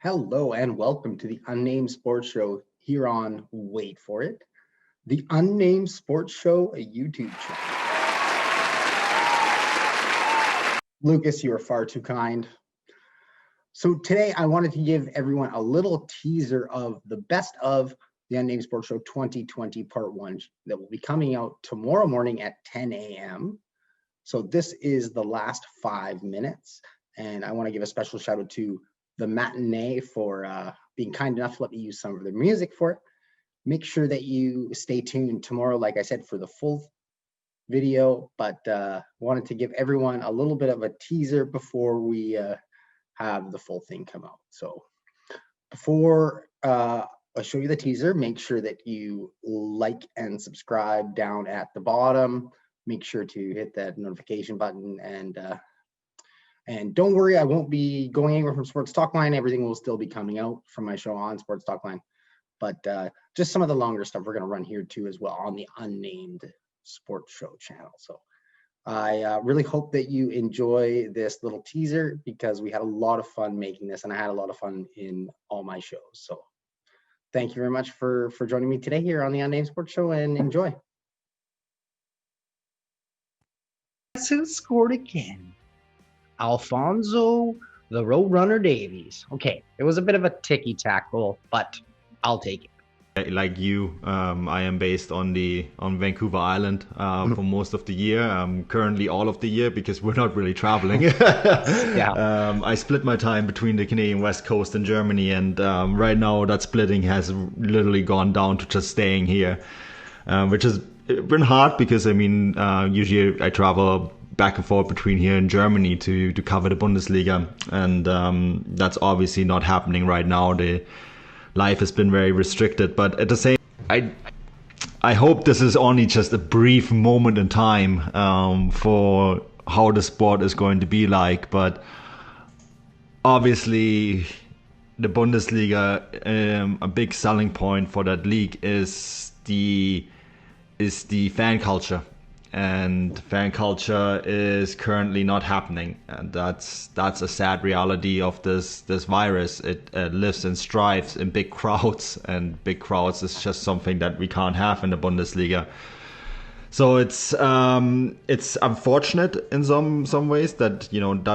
Hello and welcome to the Unnamed Sports Show here on, wait for it, the Unnamed Sports Show, a YouTube channel. Lucas, you are far too kind. So today I wanted to give everyone a little teaser of the best of the Unnamed Sports Show 2020 Part 1 that will be coming out tomorrow morning at 10 a.m. So this is the last 5 minutes, and I want to give a special shout out to the Matinee for being kind enough to let me use some of their music for it. Make sure that you stay tuned tomorrow, like I said, for the full video, but wanted to give everyone a little bit of a teaser before we have the full thing come out. So before I show you the teaser, make sure that you like and subscribe down at the bottom. Make sure to hit that notification button, and don't worry, I won't be going anywhere from Sports Talkline. Everything will still be coming out from my show on Sports Talkline, but just some of the longer stuff we're going to run here too as well on the Unnamed Sports Show channel. So I really hope that you enjoy this little teaser because we had a lot of fun making this, and I had a lot of fun in all my shows. So thank you very much for joining me today here on the Unnamed Sports Show, and enjoy. Guess who scored again? Alfonso the Roadrunner Davies. Okay, it was a bit of a ticky-tack goal, but I'll take it. Like you, I am based on Vancouver Island for most of the year. Currently all of the year because we're not really traveling. Yeah. I split my time between the Canadian West Coast and Germany, and right now that splitting has literally gone down to just staying here, which has been hard because I mean usually I travel back and forth between here and Germany to cover the Bundesliga, and that's obviously not happening right now. The life has been very restricted, but at the same, I hope this is only just a brief moment in time for how the sport is going to be like. But obviously, the Bundesliga, a big selling point for that league is the fan culture. And fan culture is currently not happening, and that's a sad reality of this virus. It lives and strives in big crowds, and big crowds is just something that we can't have in the Bundesliga. So it's unfortunate in some ways that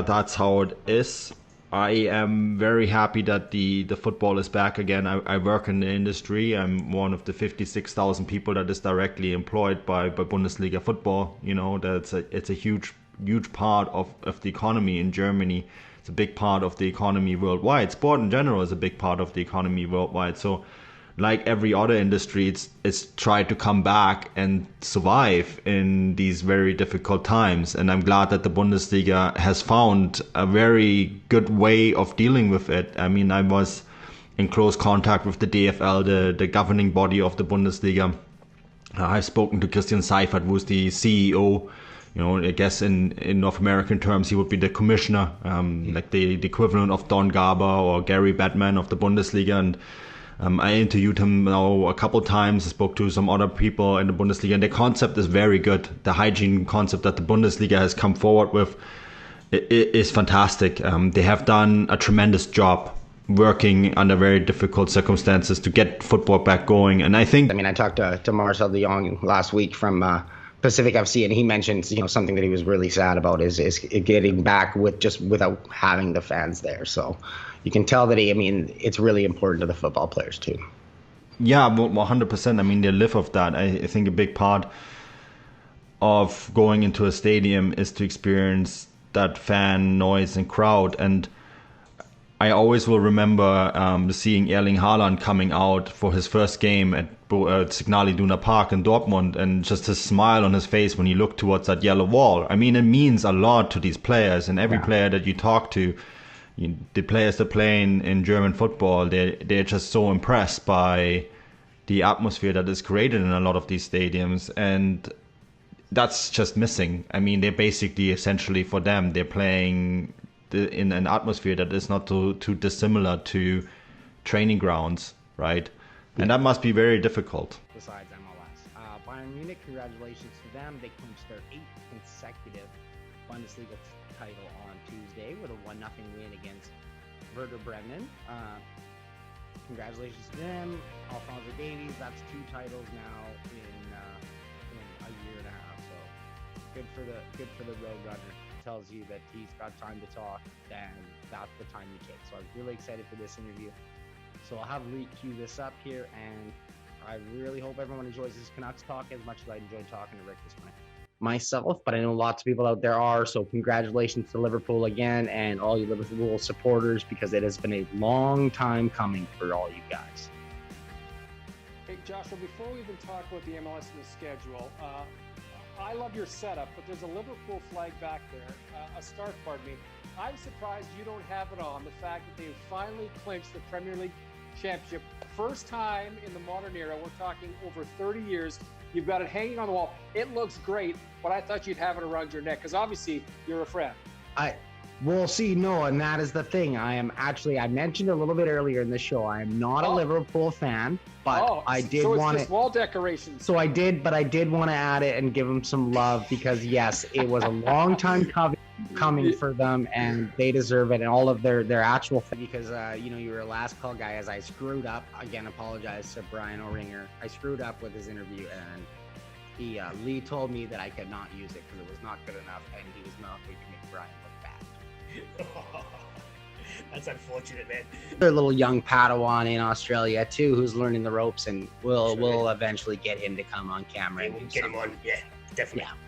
that's how it is. I am very happy that the football is back again. I work in the industry. I'm one of the 56,000 people that is directly employed by Bundesliga football. It's a huge part of the economy in Germany. It's a big part of the economy worldwide. Sport in general is a big part of the economy worldwide. So like every other industry, it's tried to come back and survive in these very difficult times. And I'm glad that the Bundesliga has found a very good way of dealing with it. I mean, I was in close contact with the DFL, the governing body of the Bundesliga. I've spoken to Christian Seifert, who's the CEO. I guess in North American terms, he would be the commissioner, like the equivalent of Don Garber or Gary Bettman of the Bundesliga. And I interviewed him now a couple times. I spoke to some other people in the Bundesliga, and the concept is very good. The hygiene concept that the Bundesliga has come forward with is fantastic. They have done a tremendous job working under very difficult circumstances to get football back going. And I talked to Marcel de Jong last week from Pacific FC, and he mentioned something that he was really sad about is getting back without having the fans there. So you can tell that it's really important to the football players too. Yeah, 100%. I mean, they live off that. I think a big part of going into a stadium is to experience that fan noise and crowd. And I always will remember seeing Erling Haaland coming out for his first game at Signal Iduna Park in Dortmund, and just his smile on his face when he looked towards that yellow wall. I mean, it means a lot to these players, and every player that you talk to, the players that play in German football, they're just so impressed by the atmosphere that is created in a lot of these stadiums, and that's just missing. I mean, they're basically, essentially, for them, they're playing in an atmosphere that is not too dissimilar to training grounds, right? And that must be very difficult. Besides MLS, Bayern Munich, congratulations to them. They clinched their 8th consecutive Bundesliga title on Tuesday with a 1-0 win against Verder Brendan. Congratulations to them. Alfonso Davies, that's 2 titles now in a year and a half. So good for the road runner. Tells you that he's got time to talk, and that's the time he takes. So I was really excited for this interview. So I'll have Lee cue this up here, and I really hope everyone enjoys this Canucks talk as much as I enjoyed talking to Rick this morning. Myself, but I know lots of people out there are. So congratulations to Liverpool again, and all you Liverpool supporters, because it has been a long time coming for all you guys. Hey, Joshua, before we even talk about the MLS and the schedule, I love your setup, but there's a Liverpool flag back there, a scarf, pardon me. I'm surprised you don't have it on, the fact that they've finally clinched the Premier League championship. First time in the modern era, we're talking over 30 years, you've got it hanging on the wall. It looks great, but I thought you'd have it around your neck, because obviously you're a friend. We'll see, no, and that is the thing. I mentioned a little bit earlier in the show, I am not a Liverpool fan, but I did want it. Wall decorations. So I did want to add it and give them some love, because yes, it was a long time coming for them, and they deserve it, and all of their actual thing, because you were a last call guy, as I screwed up again. Apologize to Brian O'Ringer. I screwed up with his interview, and Lee told me that I could not use it because it was not good enough, and he was not going to make Brian look bad. That's unfortunate, man. Their little young Padawan in Australia too, who's learning the ropes, and we'll eventually get him to come on camera. Yeah, we'll get him on. Yeah, definitely. Yeah.